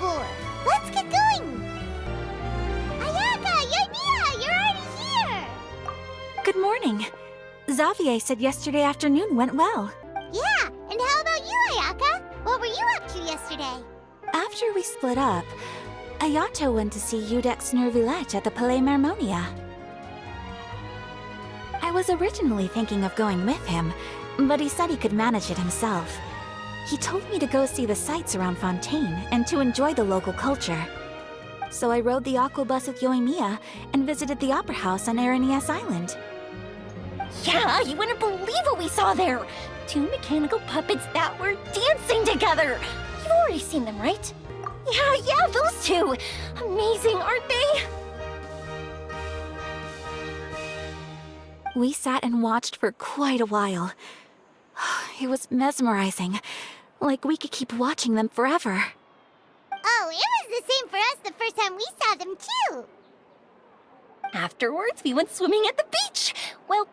for? Let's get going! Ayaka, Yoimiya, you're already here! Good morning. Xavier said yesterday afternoon went well. Yeah, and how about you, Ayaka? What were you up to yesterday? After we split up, Ayato went to see Udex Nervillette at the Palais Marmonia. I was originally thinking of going with him, but he said he could manage it himself. He told me to go see the sights around Fontaine and to enjoy the local culture. So I rode the aqua bus with Yoimiya and visited the opera house on Aranias Island. Yeah, you wouldn't believe what we saw there! 2 mechanical puppets that were dancing together! You've already seen them, right? Yeah, those two! Amazing, aren't they? We sat and watched for quite a while. It was mesmerizing, like we could keep watching them forever. Oh, it was the same for us the first time we saw them, too! Afterwards, we went swimming at the beach! Well,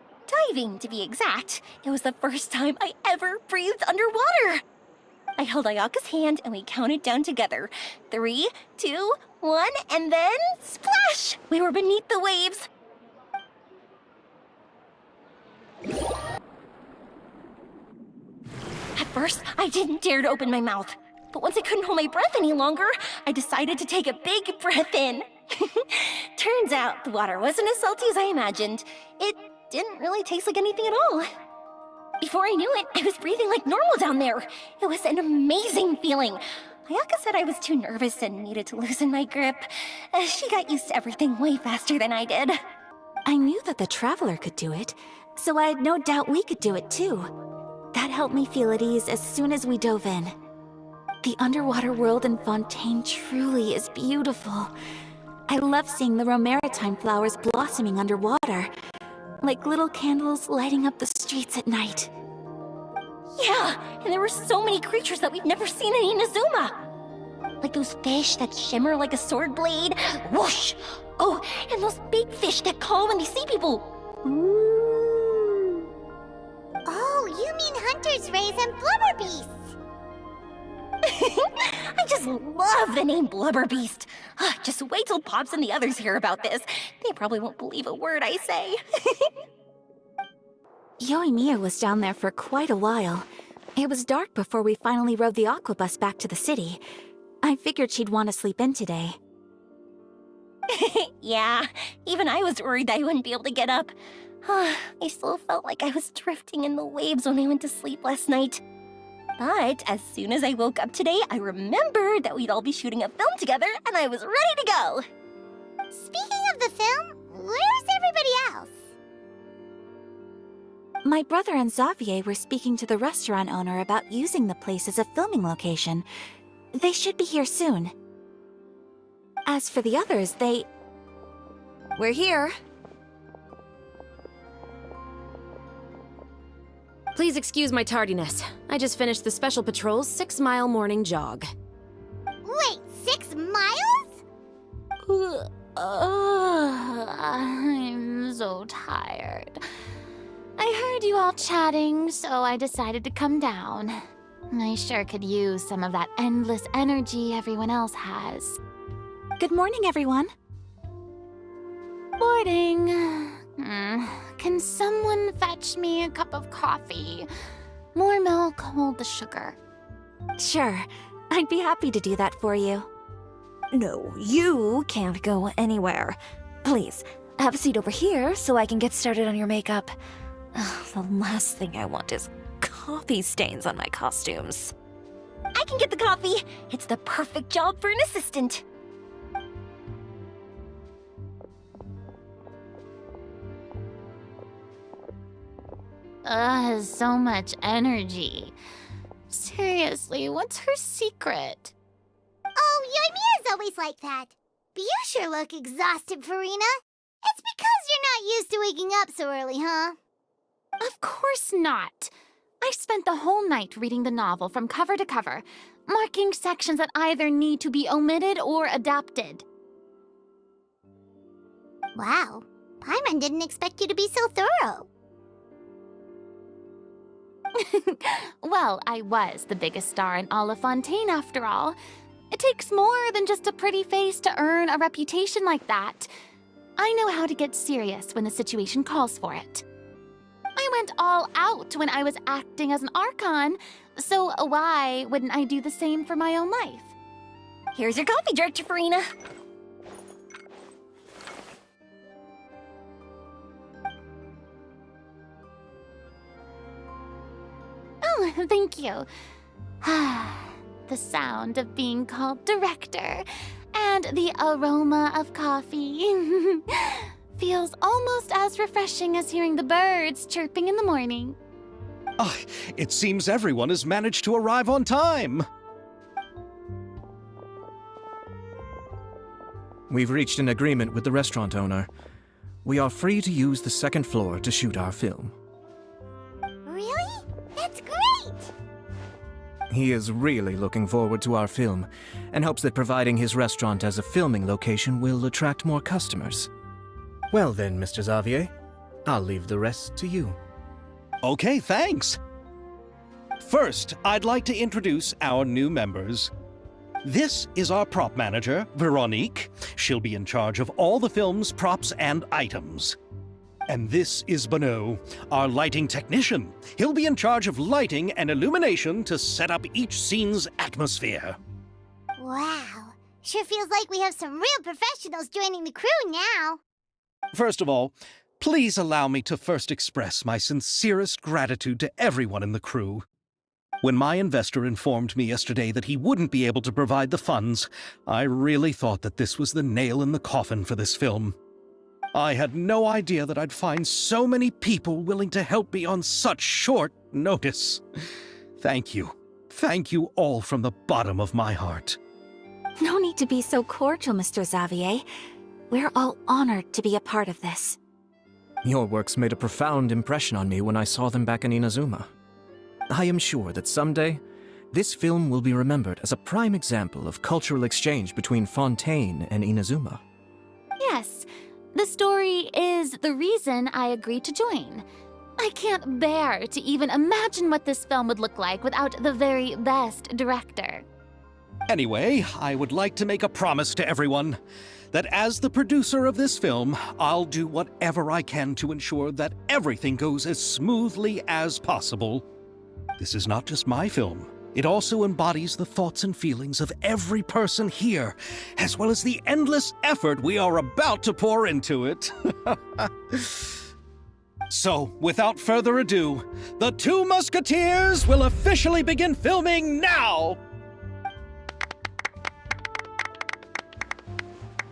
diving, to be exact. It was the first time I ever breathed underwater! I held Ayaka's hand and we counted down together. 3, 2, 1, and then splash! We were beneath the waves. At first, I didn't dare to open my mouth. But once I couldn't hold my breath any longer, I decided to take a big breath in. Turns out the water wasn't as salty as I imagined. It didn't really taste like anything at all. Before I knew it, I was breathing like normal down there. It was an amazing feeling. Ayaka said I was too nervous and needed to loosen my grip. She got used to everything way faster than I did. I knew that the Traveler could do it, so I had no doubt we could do it too. That helped me feel at ease as soon as we dove in. The underwater world in Fontaine truly is beautiful. I love seeing the romaritime flowers blossoming underwater, like little candles lighting up the streets at night. Yeah, and there were so many creatures that we've never seen in Inazuma. Like those fish that shimmer like a sword blade. Whoosh! Oh, and those big fish that call when they see people. Ooh. Oh, you mean Hunter's Rays and Blubber Beasts! I just love the name Blubber Beast. Just wait till Pops and the others hear about this. They probably won't believe a word I say. Yoimiya was down there for quite a while. It was dark before we finally rode the aqua bus back to the city. I figured she'd want to sleep in today. Yeah, even I was worried that I wouldn't be able to get up. I still felt like I was drifting in the waves when I went to sleep last night. But as soon as I woke up today, I remembered that we'd all be shooting a film together, and I was ready to go. Speaking of the film, where's everybody else? My brother and Xavier were speaking to the restaurant owner about using the place as a filming location. They should be here soon. As for the others, We're here. Please excuse my tardiness. I just finished the Special Patrol's 6-mile morning jog. Wait, 6 miles? I'm so tired. I heard you all chatting, so I decided to come down. I sure could use some of that endless energy everyone else has. Good morning, everyone. Morning. Can someone fetch me a cup of coffee? More milk, hold the sugar. Sure, I'd be happy to do that for you. No, you can't go anywhere. Please, have a seat over here so I can get started on your makeup. The last thing I want is coffee stains on my costumes. I can get the coffee. It's the perfect job for an assistant. So much energy. Seriously, what's her secret? Oh, Yoimiya's always like that. But you sure look exhausted, Furina. It's because you're not used to waking up so early, huh? Of course not. I spent the whole night reading the novel from cover to cover, marking sections that either need to be omitted or adapted. Wow, Paimon didn't expect you to be so thorough. Well, I was the biggest star in all of Fontaine after all. It takes more than just a pretty face to earn a reputation like that. I know how to get serious when the situation calls for it. I went all out when I was acting as an Archon, so why wouldn't I do the same for my own life? Here's your coffee, Director Furina. Oh, thank you. The sound of being called director and the aroma of coffee feels almost as refreshing as hearing the birds chirping in the morning. Ah, it seems everyone has managed to arrive on time. We've reached an agreement with the restaurant owner. We are free to use the second floor to shoot our film. Really? That's great! He is really looking forward to our film, and hopes that providing his restaurant as a filming location will attract more customers. Well then, Mr. Xavier, I'll leave the rest to you. Okay, thanks. First, I'd like to introduce our new members. This is our prop manager, Veronique. She'll be in charge of all the film's props and items. And this is Bonneau, our lighting technician. He'll be in charge of lighting and illumination to set up each scene's atmosphere. Wow. Sure feels like we have some real professionals joining the crew now. First of all, please allow me to first express my sincerest gratitude to everyone in the crew. When my investor informed me yesterday that he wouldn't be able to provide the funds, I really thought that this was the nail in the coffin for this film. I had no idea that I'd find so many people willing to help me on such short notice. Thank you. Thank you all from the bottom of my heart. No need to be so cordial, Mr. Xavier. We're all honored to be a part of this. Your works made a profound impression on me when I saw them back in Inazuma. I am sure that someday, this film will be remembered as a prime example of cultural exchange between Fontaine and Inazuma. Yes, the story is the reason I agreed to join. I can't bear to even imagine what this film would look like without the very best director. Anyway, I would like to make a promise to everyone that as the producer of this film, I'll do whatever I can to ensure that everything goes as smoothly as possible. This is not just my film. It also embodies the thoughts and feelings of every person here, as well as the endless effort we are about to pour into it. So, without further ado, the Two Musketeers will officially begin filming now!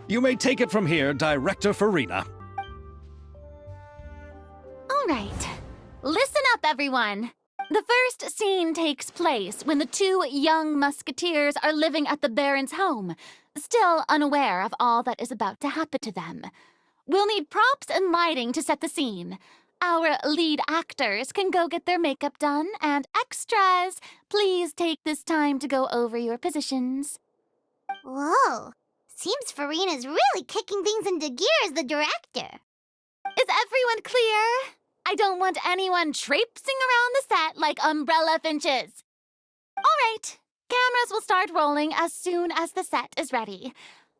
You may take it from here, Director Furina. All right, listen up, everyone. The first scene takes place when the two young musketeers are living at the Baron's home, still unaware of all that is about to happen to them. We'll need props and lighting to set the scene. Our lead actors can go get their makeup done, and extras, please take this time to go over your positions. Whoa. Seems Furina's really kicking things into gear as the director. Is everyone clear? I don't want anyone traipsing around the set like umbrella finches. All right, cameras will start rolling as soon as the set is ready.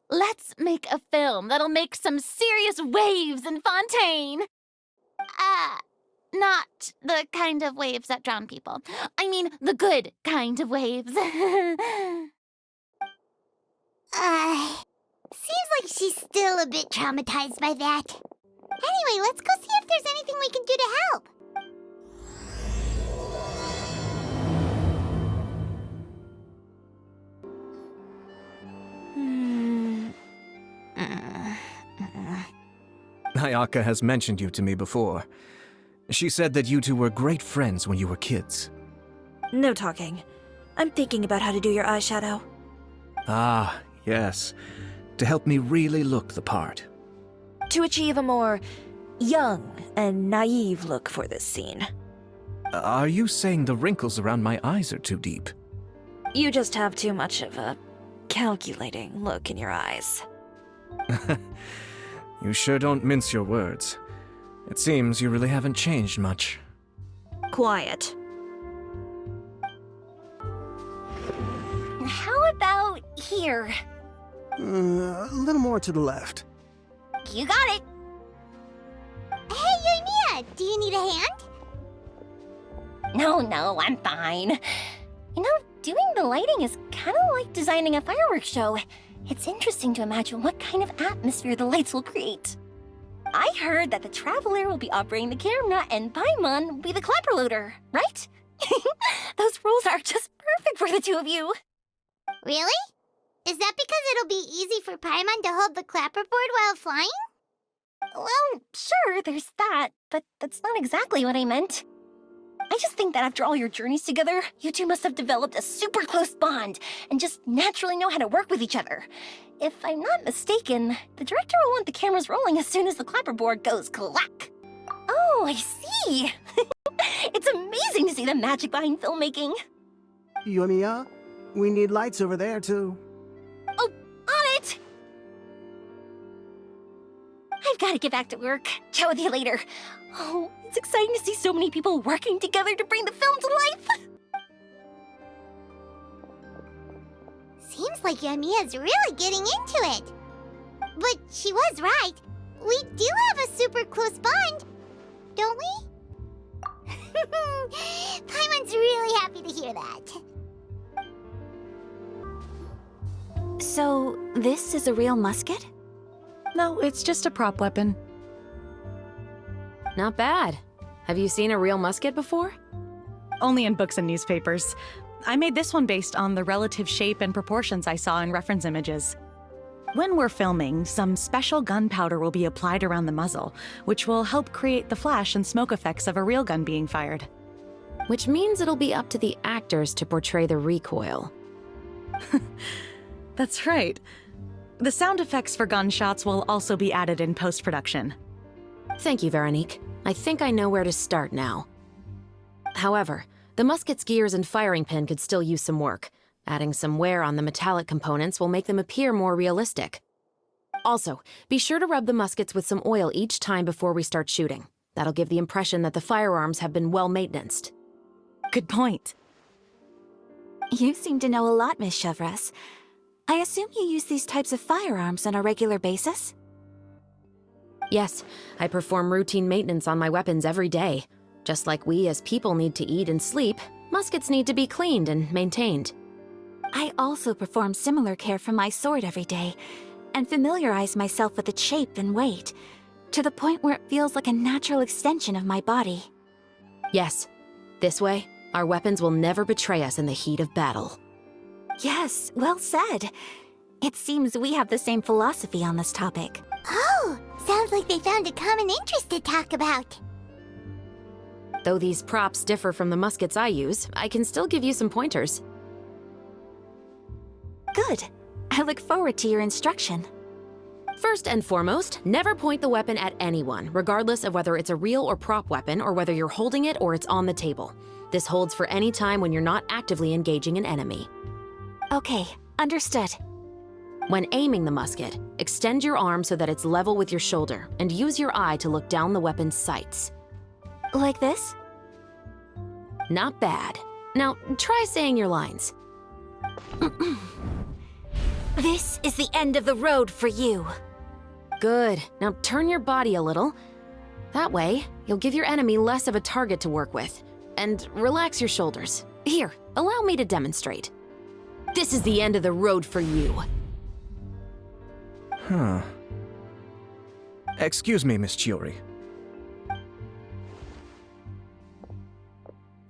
Let's make a film that'll make some serious waves in Fontaine. Not the kind of waves that drown people. I mean, the good kind of waves. Seems like she's still a bit traumatized by that. Anyway, let's go see if there's anything we can do to help. Ayaka has mentioned you to me before. She said that you two were great friends when you were kids. No talking. I'm thinking about how to do your eyeshadow. Ah, yes. To help me really look the part. To achieve a more young and naive look for this scene. Are you saying the wrinkles around my eyes are too deep? You just have too much of a calculating look in your eyes. You sure don't mince your words. It seems you really haven't changed much. Quiet. How about here. A little more to the left. You got it. Hey, Yoimiya, do you need a hand? No, I'm fine. You know, doing the lighting is kind of like designing a fireworks show. It's interesting to imagine what kind of atmosphere the lights will create. I heard that the Traveler will be operating the camera and Paimon will be the clapper loader, right? Those roles are just perfect for the two of you. Really? Is that because it'll be easy for Paimon to hold the clapperboard while flying? Well, sure, there's that, but that's not exactly what I meant. I just think that after all your journeys together, you two must have developed a super close bond and just naturally know how to work with each other. If I'm not mistaken, the director will want the cameras rolling as soon as the clapperboard goes clack. Oh, I see. It's amazing to see the magic behind filmmaking. Yoimiya, we need lights over there, too. Oh, on it! I've got to get back to work. Chat with you later. Oh, it's exciting to see so many people working together to bring the film to life. Seems like Yoimiya's really getting into it. But she was right. We do have a super close bond, don't we? Paimon's really happy to hear that. So, this is a real musket? No, it's just a prop weapon. Not bad. Have you seen a real musket before? Only in books and newspapers. I made this one based on the relative shape and proportions I saw in reference images. When we're filming, some special gunpowder will be applied around the muzzle, which will help create the flash and smoke effects of a real gun being fired. Which means it'll be up to the actors to portray the recoil. That's right. The sound effects for gunshots will also be added in post-production. Thank you, Veronique. I think I know where to start now. However, the musket's gears and firing pin could still use some work. Adding some wear on the metallic components will make them appear more realistic. Also, be sure to rub the muskets with some oil each time before we start shooting. That'll give the impression that the firearms have been well-maintained. Good point. You seem to know a lot, Miss Chevres. I assume you use these types of firearms on a regular basis? Yes, I perform routine maintenance on my weapons every day. Just like we as people need to eat and sleep, muskets need to be cleaned and maintained. I also perform similar care for my sword every day, and familiarize myself with its shape and weight, to the point where it feels like a natural extension of my body. Yes, this way, our weapons will never betray us in the heat of battle. Yes, well said. It seems we have the same philosophy on this topic. Oh, sounds like they found a common interest to talk about. Though these props differ from the muskets I use, I can still give you some pointers. Good. I look forward to your instruction. First and foremost, never point the weapon at anyone, regardless of whether it's a real or prop weapon or whether you're holding it or it's on the table. This holds for any time when you're not actively engaging an enemy. Okay, understood. When aiming the musket, extend your arm so that it's level with your shoulder and use your eye to look down the weapon's sights. Like this? Not bad. Now, try saying your lines. This is the end of the road for you. Good. Now turn your body a little. That way, you'll give your enemy less of a target to work with. And relax your shoulders. Here, allow me to demonstrate. This is the end of the road for you. Huh. Excuse me, Miss Chiori.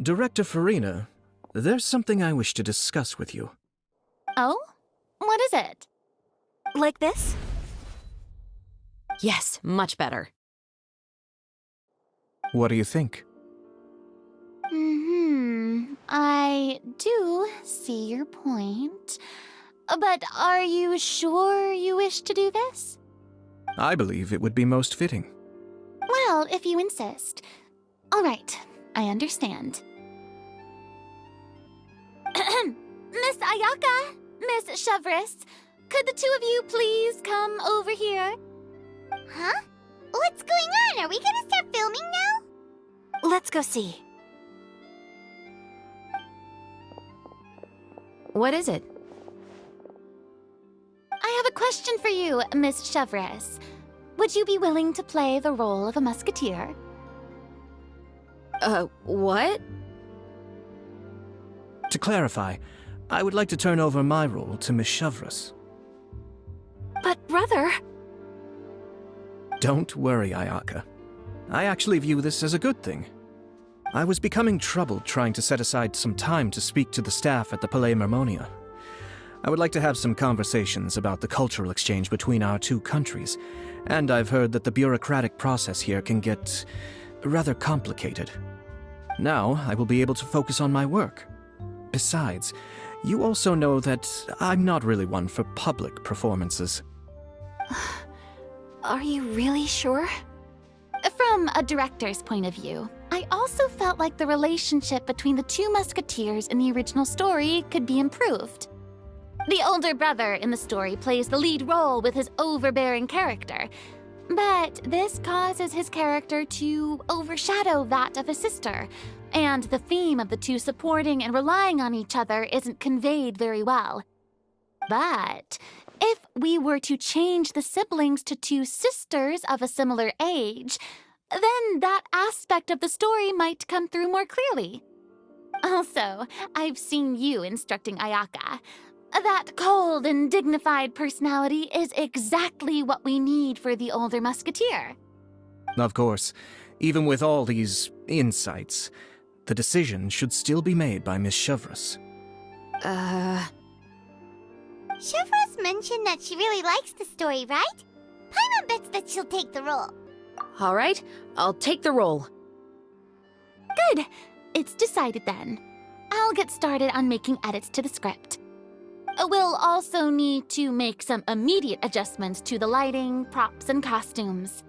Director Furina, there's something I wish to discuss with you. Oh? What is it? Like this? Yes, much better. What do you think? I do see your point. But are you sure you wish to do this? I believe it would be most fitting. Well, if you insist. All right, I understand. Miss Ayaka, Miss Chevres, could the two of you please come over here? Huh? What's going on? Are we gonna start filming now? Let's go see. What is it? have a question for you, Miss Chevres. Would you be willing to play the role of a musketeer? What? To clarify, I would like to turn over my role to Miss Chevres. But brother... Don't worry, Ayaka. I actually view this as a good thing. I was becoming troubled trying to set aside some time to speak to the staff at the Palais Mermonia. I would like to have some conversations about the cultural exchange between our two countries, and I've heard that the bureaucratic process here can get rather complicated. Now, I will be able to focus on my work. Besides, you also know that I'm not really one for public performances. Are you really sure? From a director's point of view, I also felt like the relationship between the two musketeers in the original story could be improved. The older brother in the story plays the lead role with his overbearing character, but this causes his character to overshadow that of his sister, and the theme of the two supporting and relying on each other isn't conveyed very well. But if we were to change the siblings to two sisters of a similar age, then that aspect of the story might come through more clearly. Also, I've seen you instructing Ayaka. That cold and dignified personality is exactly what we need for the older musketeer. Of course, even with all these insights, the decision should still be made by Miss Chevres. Chevres mentioned that she really likes the story, right? Paimon bets that she'll take the role. All right, I'll take the role. Good. It's decided then. I'll get started on making edits to the script. We'll also need to make some immediate adjustments to the lighting, props, and costumes.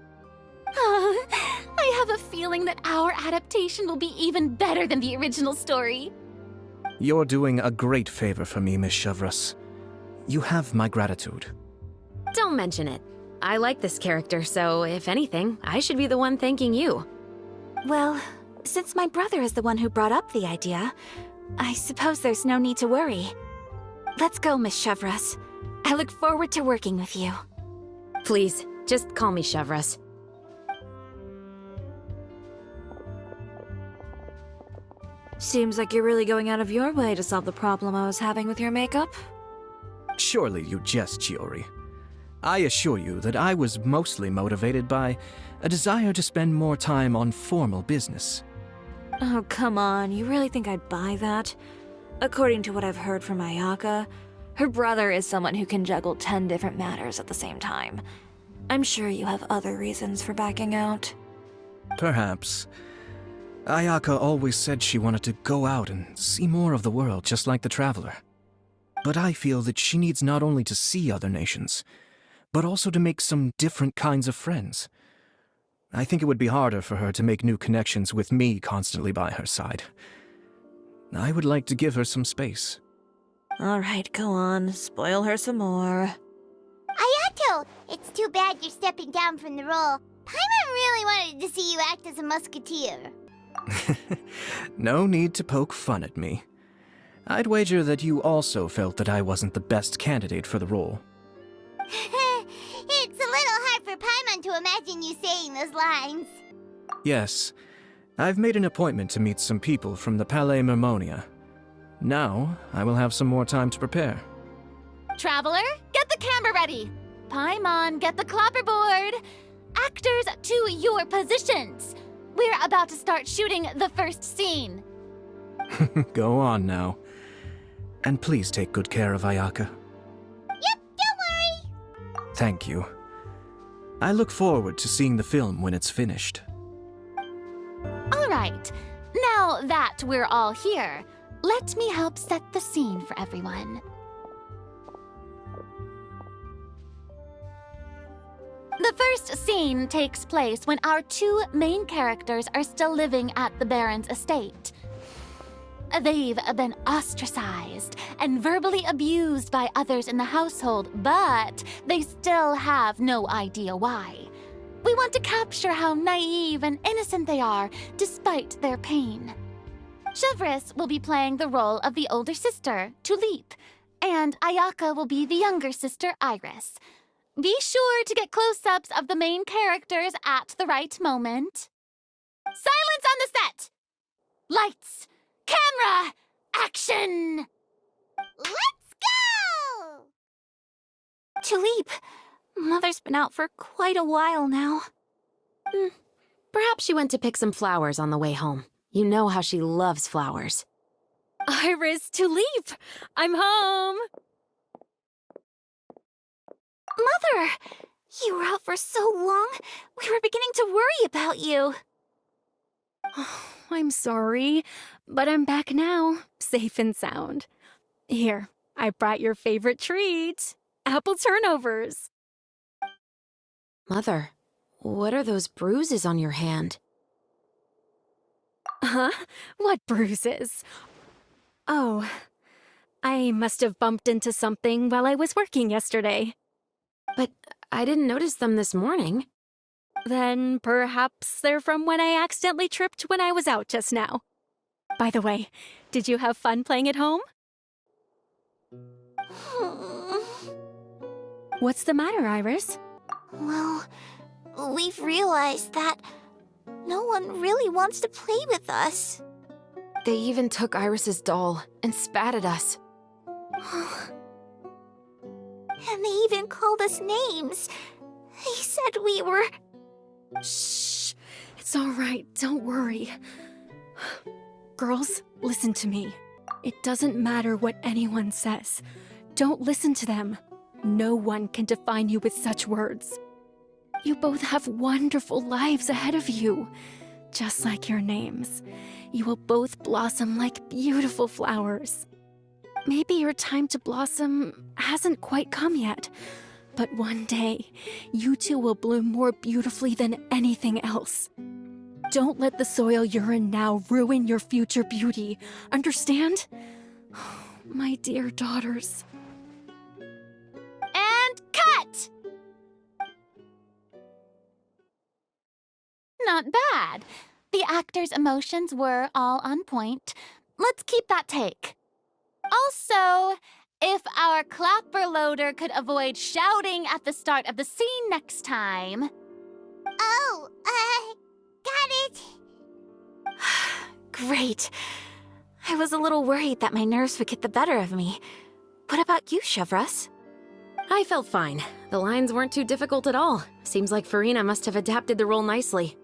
I have a feeling that our adaptation will be even better than the original story. You're doing a great favor for me, Miss Chevres. You have my gratitude. Don't mention it. I like this character, so if anything, I should be the one thanking you. Well, since my brother is the one who brought up the idea, I suppose there's no need to worry. Let's go, Miss Chevres. I look forward to working with you. Please, just call me Chevres. Seems like you're really going out of your way to solve the problem I was having with your makeup. Surely you jest, Chiori. I assure you that I was mostly motivated by a desire to spend more time on formal business. Oh, come on. You really think I'd buy that? According to what I've heard from Ayaka, her brother is someone who can juggle 10 different matters at the same time. I'm sure you have other reasons for backing out. Perhaps. Ayaka always said she wanted to go out and see more of the world, just like the Traveler. But I feel that she needs not only to see other nations, but also to make some different kinds of friends. I think it would be harder for her to make new connections with me constantly by her side. I would like to give her some space. All right, go on. Spoil her some more. Ayato, it's too bad you're stepping down from the role. Paimon really wanted to see you act as a musketeer. No need to poke fun at me. I'd wager that you also felt that I wasn't the best candidate for the role. It's a little hard for Paimon to imagine you saying those lines. Yes, I've made an appointment to meet some people from the Palais Mermonia. Now, I will have some more time to prepare. Traveler, get the camera ready. Paimon, get the clapperboard. Actors, to your positions. We're about to start shooting the first scene. Go on now. And please take good care of Ayaka. Yep, don't worry. Thank you. I look forward to seeing the film when it's finished. All right. Now that we're all here, let me help set the scene for everyone. The first scene takes place when our two main characters are still living at the Baron's estate. They've been ostracized and verbally abused by others in the household, but they still have no idea why. We want to capture how naive and innocent they are, despite their pain. Chevres will be playing the role of the older sister, Tulip, And Ayaka will be the younger sister, Iris. Be sure to get close-ups of the main characters at the right moment. Silence on the set! Lights! Camera! Action! Let's go! Tulip, Mother's been out for quite a while now. Perhaps she went to pick some flowers on the way home. You know how she loves flowers. Iris, Tulip! I'm home! Mother! You were out for so long, we were beginning to worry about you. I'm sorry, but I'm back now, safe and sound. Here, I brought your favorite treat. Apple turnovers. Mother, what are those bruises on your hand? Huh? What bruises? Oh, I must have bumped into something while I was working yesterday. But I didn't notice them this morning. Then perhaps they're from when I accidentally tripped when I was out just now. By the way, did you have fun playing at home? What's the matter, Iris? Well, we've realized that no one really wants to play with us. They even took Iris's doll and spat at us. And they even called us names. They said we were... Shh. It's all right. Don't worry. Girls, listen to me. It doesn't matter what anyone says. Don't listen to them. No one can define you with such words. You both have wonderful lives ahead of you. Just like your names. You will both blossom like beautiful flowers. Maybe your time to blossom hasn't quite come yet, but one day, you two will bloom more beautifully than anything else. Don't let the soil you're in now ruin your future beauty. Understand? My dear daughters. And cut! Not bad. The actors' emotions were all on point. Let's keep that take. Also, if our clapper loader could avoid shouting at the start of the scene next time. Oh, got it. Great. I was a little worried that my nerves would get the better of me. What about you, Chevros? I felt fine. The lines weren't too difficult at all. Seems like Furina must have adapted the role nicely.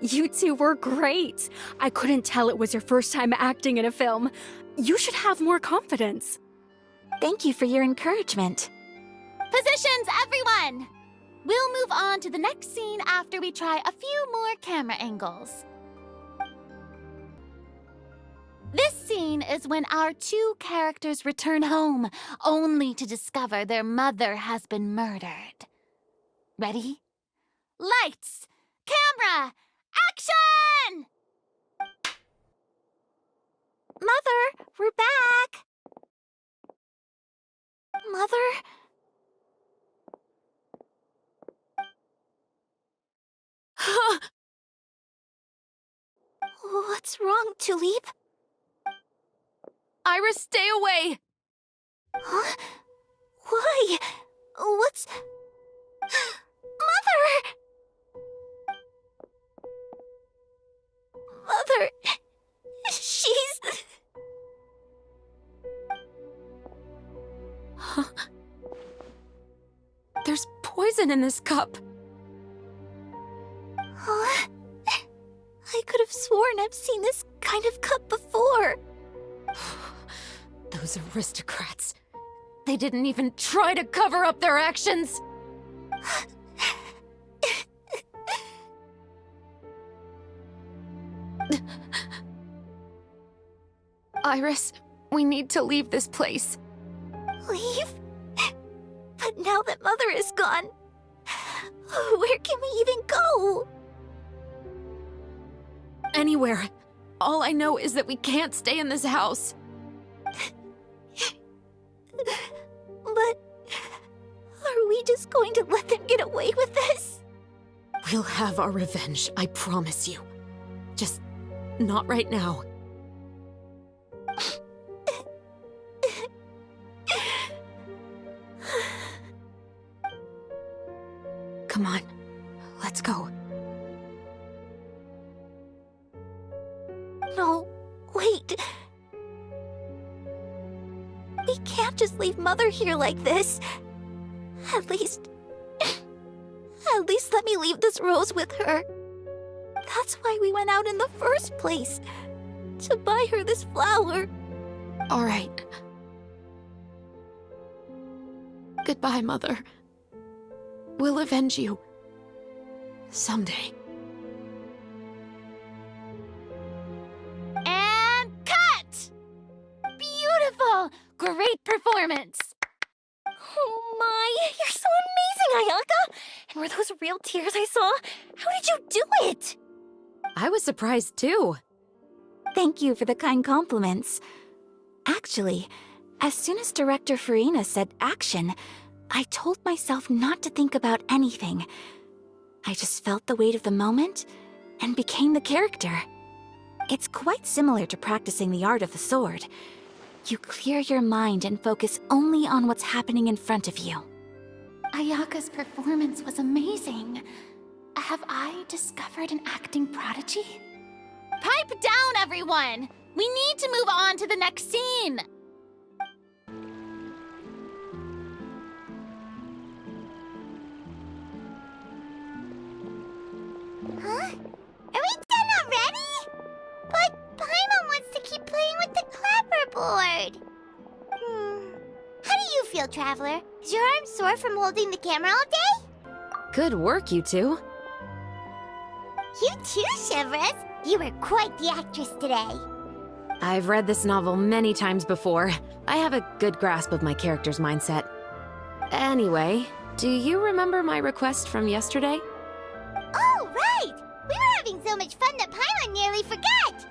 You two were great. I couldn't tell it was your first time acting in a film. You should have more confidence. Thank you for your encouragement. Positions, everyone! We'll move on to the next scene after we try a few more camera angles. This scene is when our two characters return home, only to discover their mother has been murdered. Ready? Lights! Camera! Action! Mother, we're back! Mother? What's wrong, Tulip? Iris, stay away! Huh? Why? What's... Mother! Mother... She's... Huh? There's poison in this cup. Huh? I could have sworn I've seen this kind of cup before. Those aristocrats. They didn't even try to cover up their actions. Iris, we need to leave this place. Leave? But now that Mother is gone, where can we even go? Anywhere. All I know is that we can't stay in this house. But are we just going to let them get away with this? We'll have our revenge, I promise you. Just not right now. Come on, let's go. No, wait. We can't just leave Mother here like this. At least let me leave this rose with her. That's why we went out in the first place. To buy her this flower. All right. Goodbye, Mother. We'll avenge you. Someday. And cut! Beautiful! Great performance! Oh my, you're so amazing, Ayaka! And were those real tears I saw? How did you do it? I was surprised too. Thank you for the kind compliments. Actually, as soon as Director Furina said action, I told myself not to think about anything. I just felt the weight of the moment and became the character. It's quite similar to practicing the art of the sword. You clear your mind and focus only on what's happening in front of you. Ayaka's performance was amazing. Have I discovered an acting prodigy? Pipe down, everyone! We need to move on to the next scene! Huh? Are we done already? But Paimon wants to keep playing with the clapperboard. How do you feel, Traveler? Is your arm sore from holding the camera all day? Good work, you two. You too, Shivers. You were quite the actress today. I've read this novel many times before. I have a good grasp of my character's mindset. Anyway, do you remember my request from yesterday? Oh, right! We were having so much fun that Paimon nearly forgot!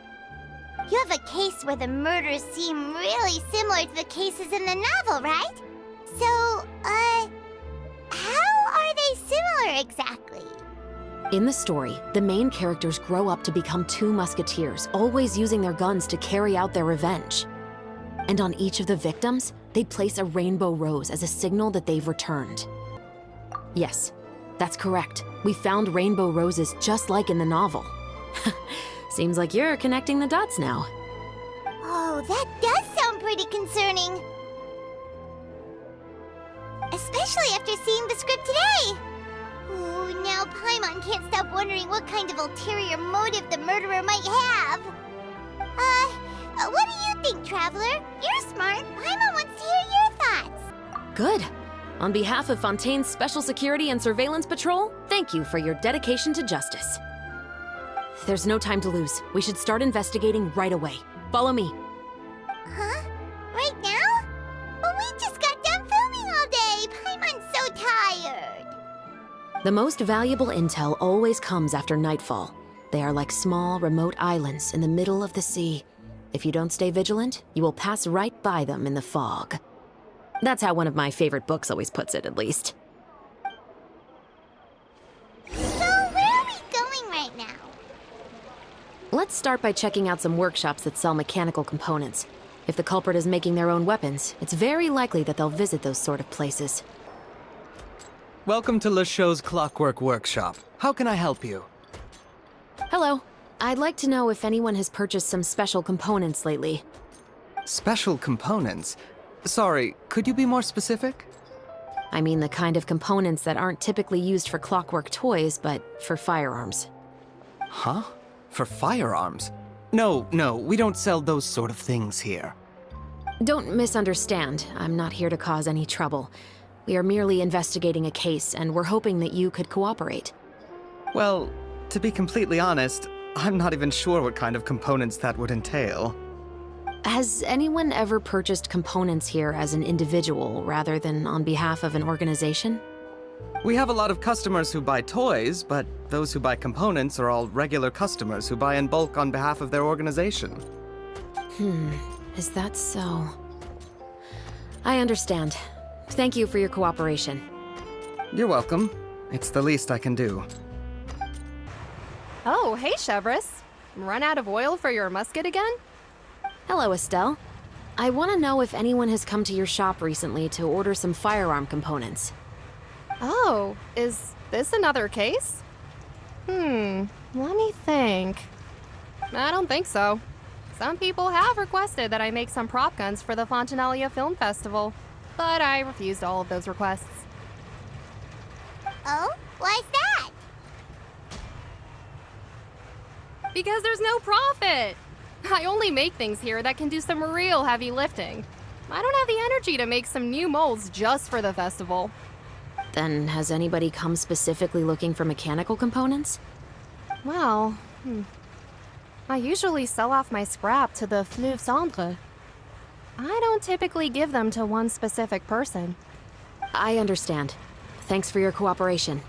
You have a case where the murders seem really similar to the cases in the novel, right? So, how are they similar exactly? In the story, the main characters grow up to become two musketeers, always using their guns to carry out their revenge. And on each of the victims, they place a rainbow rose as a signal that they've returned. Yes, that's correct. We found rainbow roses just like in the novel. Seems like you're connecting the dots now. Oh, that does sound pretty concerning. Especially after seeing the script today. Ooh, now Paimon can't stop wondering what kind of ulterior motive the murderer might have. What do you think, Traveler? You're smart. Paimon wants to hear your thoughts. Good. On behalf of Fontaine's Special Security and Surveillance Patrol, thank you for your dedication to justice. There's no time to lose. We should start investigating right away. Follow me. Huh? Right now? But we just got done filming all day. Paimon's so tired. The most valuable intel always comes after nightfall. They are like small, remote islands in the middle of the sea. If you don't stay vigilant, you will pass right by them in the fog. That's how one of my favorite books always puts it, at least. So, where are we going right now? Let's start by checking out some workshops that sell mechanical components. If the culprit is making their own weapons, it's very likely that they'll visit those sort of places. Welcome to LeChaux's Clockwork Workshop. How can I help you? Hello. I'd like to know if anyone has purchased some special components lately. Special components? Sorry, could you be more specific? I mean the kind of components that aren't typically used for clockwork toys, but for firearms. Huh? For firearms? No, we don't sell those sort of things here. Don't misunderstand. I'm not here to cause any trouble. We are merely investigating a case, and we're hoping that you could cooperate. Well, to be completely honest, I'm not even sure what kind of components that would entail. Has anyone ever purchased components here as an individual rather than on behalf of an organization? We have a lot of customers who buy toys, but those who buy components are all regular customers who buy in bulk on behalf of their organization. Is that so? I understand. Thank you for your cooperation. You're welcome. It's the least I can do. Oh, hey, Chevres. Run out of oil for your musket again? Hello, Estelle. I want to know if anyone has come to your shop recently to order some firearm components. Oh, is This another case? Let me think. I don't think so. Some people have requested that I make some prop guns for the Fontaine Film Festival, but I refused all of those requests. Oh? Why's that? Because there's no profit! I only make things here that can do some real heavy lifting. I don't have the energy to make some new molds just for the festival. Then has anybody come specifically looking for mechanical components? Well, I usually sell off my scrap to the Fleuve Cendre. I don't typically give them to one specific person. I understand. Thanks for your cooperation.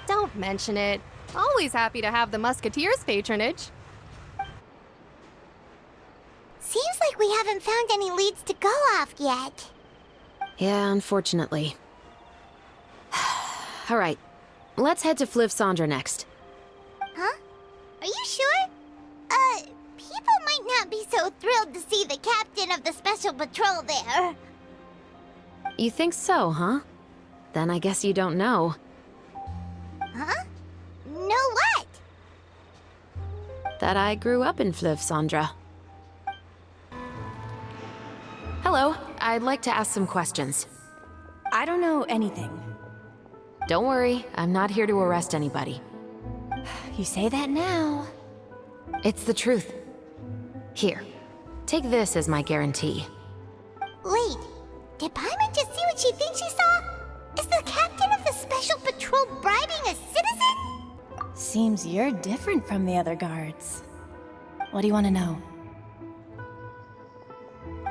Don't mention it. Always happy to have the Musketeers' patronage. Seems like we haven't found any leads to go off yet. Yeah, unfortunately. All right, let's head to Fleuve Cendre next. Huh? Are you sure? People might not be so thrilled to see the captain of the special patrol there. You think so, huh? Then I guess you don't know. Huh? Know what? That I grew up in Fleuve Cendre. Hello, I'd like to ask some questions. I don't know anything. Don't worry, I'm not here to arrest anybody. You say that now. It's the truth. Here, take this as my guarantee. Wait, did Paimon just see what she thinks she saw? Is the captain of the special patrol bribing a citizen? Seems you're different from the other guards. What do you want to know?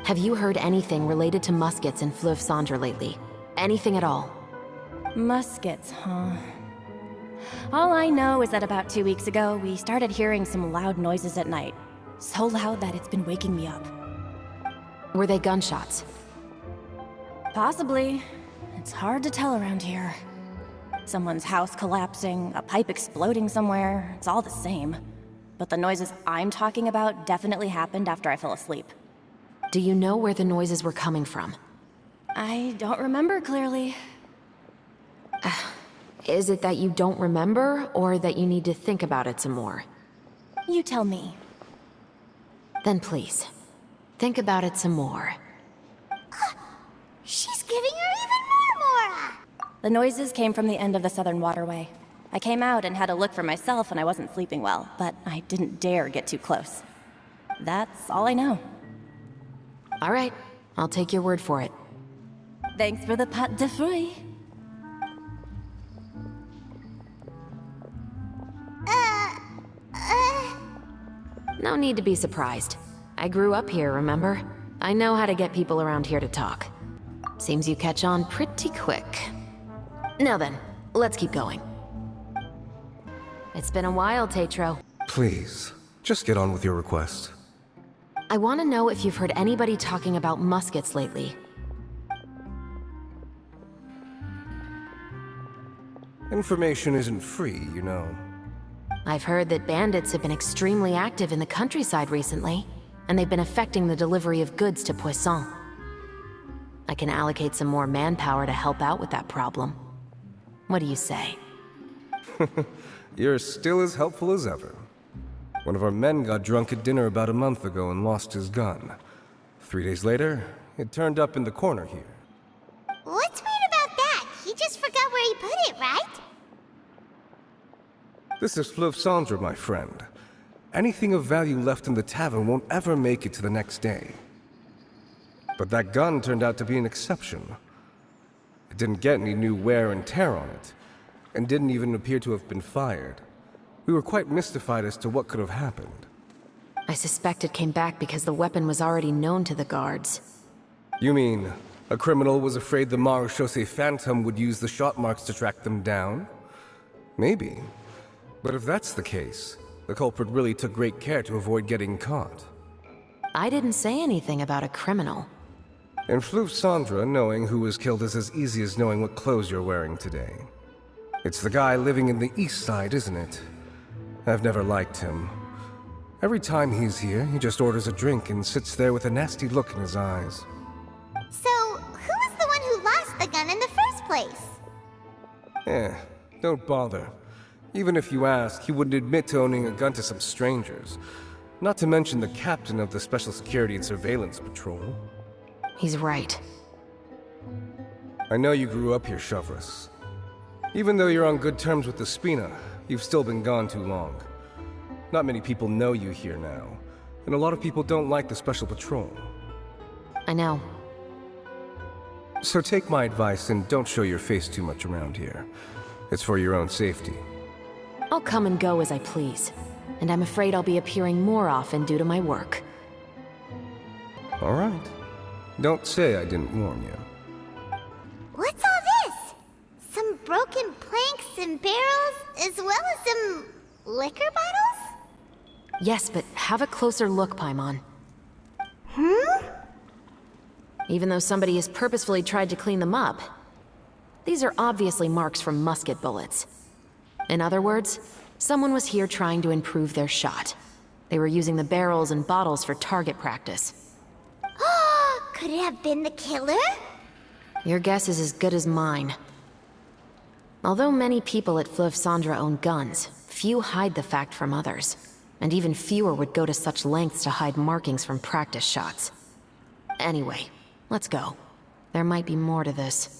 Have you heard anything related to muskets in Fleuve Cendre lately? Anything at all? Muskets, huh? All I know is that about 2 weeks ago, we started hearing some loud noises at night. So loud that it's been waking me up. Were they gunshots? Possibly. It's hard to tell around here. Someone's house collapsing, a pipe exploding somewhere, it's all the same. But the noises I'm talking about definitely happened after I fell asleep. Do you know where the noises were coming from? I don't remember clearly. Is it that you don't remember, or that you need to think about it some more? You tell me. Then please, think about it some more. She's giving her even more Mora! The noises came from the end of the Southern Waterway. I came out and had a look for myself and I wasn't sleeping well, but I didn't dare get too close. That's all I know. All right, I'll take your word for it. Thanks for the pâte de fruits. No need to be surprised. I grew up here, remember? I know how to get people around here to talk. Seems you catch on pretty quick. Now then, let's keep going. It's been a while, Tetro. Please, just get on with your request. I want to know if you've heard anybody talking about muskets lately. Information isn't free, you know. I've heard that bandits have been extremely active in the countryside recently, and they've been affecting the delivery of goods to Poisson. I can allocate some more manpower to help out with that problem. What do you say? You're still as helpful as ever. One of our men got drunk at dinner about a month ago and lost his gun. 3 days later, it turned up in the corner here. What's weird about that? He just forgot where he put it, right? This is Fleuve Cendre, my friend. Anything of value left in the tavern won't ever make it to the next day. But that gun turned out to be an exception. It didn't get any new wear and tear on it, and didn't even appear to have been fired. We were quite mystified as to what could have happened. I suspect it came back because the weapon was already known to the guards. You mean, a criminal was afraid the Marechaussee Phantom would use the shot marks to track them down? Maybe. But if that's the case, the culprit really took great care to avoid getting caught. I didn't say anything about a criminal. In Fleuve Cendre, knowing who was killed is as easy as knowing what clothes you're wearing today. It's the guy living in the east side, isn't it? I've never liked him. Every time he's here, he just orders a drink and sits there with a nasty look in his eyes. So, who was the one who lost the gun in the first place? Don't bother. Even if you ask, he wouldn't admit to owning a gun to some strangers. Not to mention the captain of the Special Security and Surveillance Patrol. He's right. I know you grew up here, Shovris. Even though you're on good terms with the Spina, you've still been gone too long. Not many people know you here now, and a lot of people don't like the Special Patrol. I know. So take my advice and don't show your face too much around here. It's for your own safety. I'll come and go as I please, and I'm afraid I'll be appearing more often due to my work. All right. Don't say I didn't warn you. What's all this? Some broken planks and barrels, as well as some liquor bottles? Yes, but have a closer look, Paimon. Even though somebody has purposefully tried to clean them up, these are obviously marks from musket bullets. In other words, someone was here trying to improve their shot. They were using the barrels and bottles for target practice. Could it have been the killer? Your guess is as good as mine. Although many people at Fleuve Cendres own guns, few hide the fact from others. And even fewer would go to such lengths to hide markings from practice shots. Anyway, let's go. There might be more to this.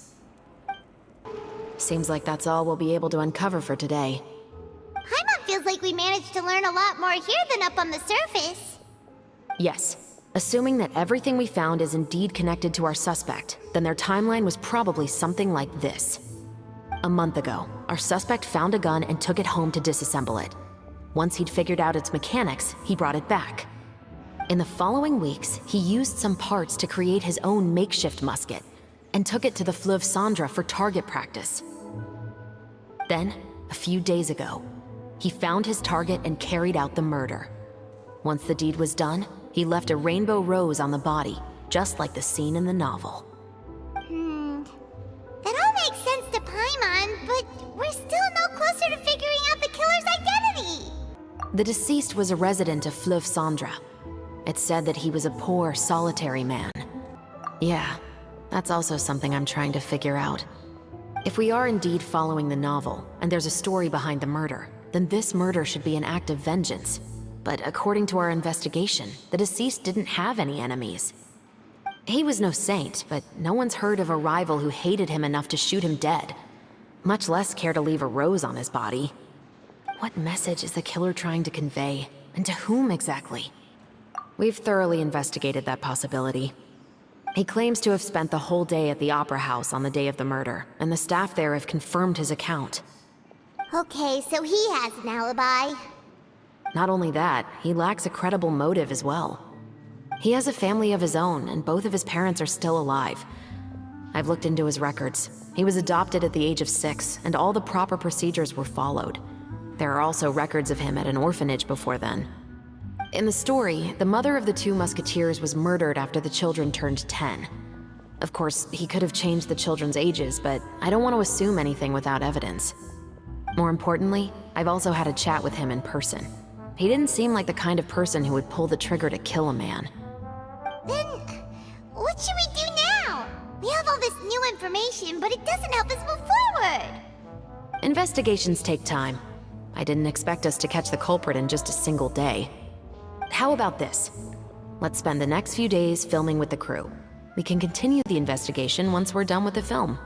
Seems like that's all we'll be able to uncover for today. Paimon feels like we managed to learn a lot more here than up on the surface. Yes. Assuming that everything we found is indeed connected to our suspect, then their timeline was probably something like this. A month ago, our suspect found a gun and took it home to disassemble it. Once he'd figured out its mechanics, he brought it back. In the following weeks, he used some parts to create his own makeshift musket, and took it to the Fleuve Cendres for target practice. Then, a few days ago, he found his target and carried out the murder. Once the deed was done, he left a rainbow rose on the body, just like the scene in the novel. That all makes sense to Paimon, but we're still no closer to figuring out the killer's identity. The deceased was a resident of Fleuve Cendres. It's said that he was a poor, solitary man. Yeah, that's also something I'm trying to figure out. If we are indeed following the novel, and there's a story behind the murder, then this murder should be an act of vengeance. But according to our investigation, the deceased didn't have any enemies. He was no saint, but no one's heard of a rival who hated him enough to shoot him dead, much less care to leave a rose on his body. What message is the killer trying to convey, and to whom exactly? We've thoroughly investigated that possibility. He claims to have spent the whole day at the Opera House on the day of the murder, and the staff there have confirmed his account. Okay, so he has an alibi. Not only that, he lacks a credible motive as well. He has a family of his own, and both of his parents are still alive. I've looked into his records. He was adopted at the age of 6, and all the proper procedures were followed. There are also records of him at an orphanage before then. In the story, the mother of the 2 musketeers was murdered after the children turned 10. Of course, he could have changed the children's ages, but I don't want to assume anything without evidence. More importantly, I've also had a chat with him in person. He didn't seem like the kind of person who would pull the trigger to kill a man. Then, what should we do now? We have all this new information, but it doesn't help us move forward. Investigations take time. I didn't expect us to catch the culprit in just a single day. How about this? Let's spend the next few days filming with the crew. We can continue the investigation once we're done with the film.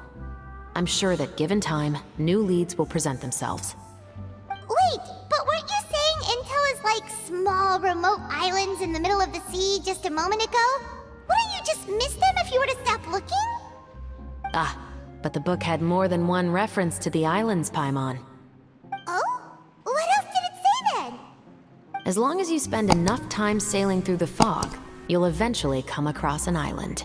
I'm sure that given time, new leads will present themselves. Wait, but weren't you saying Intel is like small, remote islands in the middle of the sea just a moment ago? Wouldn't you just miss them if you were to stop looking? Ah, but the book had more than one reference to the islands, Paimon. Oh? What else did it say then? As long as you spend enough time sailing through the fog, you'll eventually come across an island.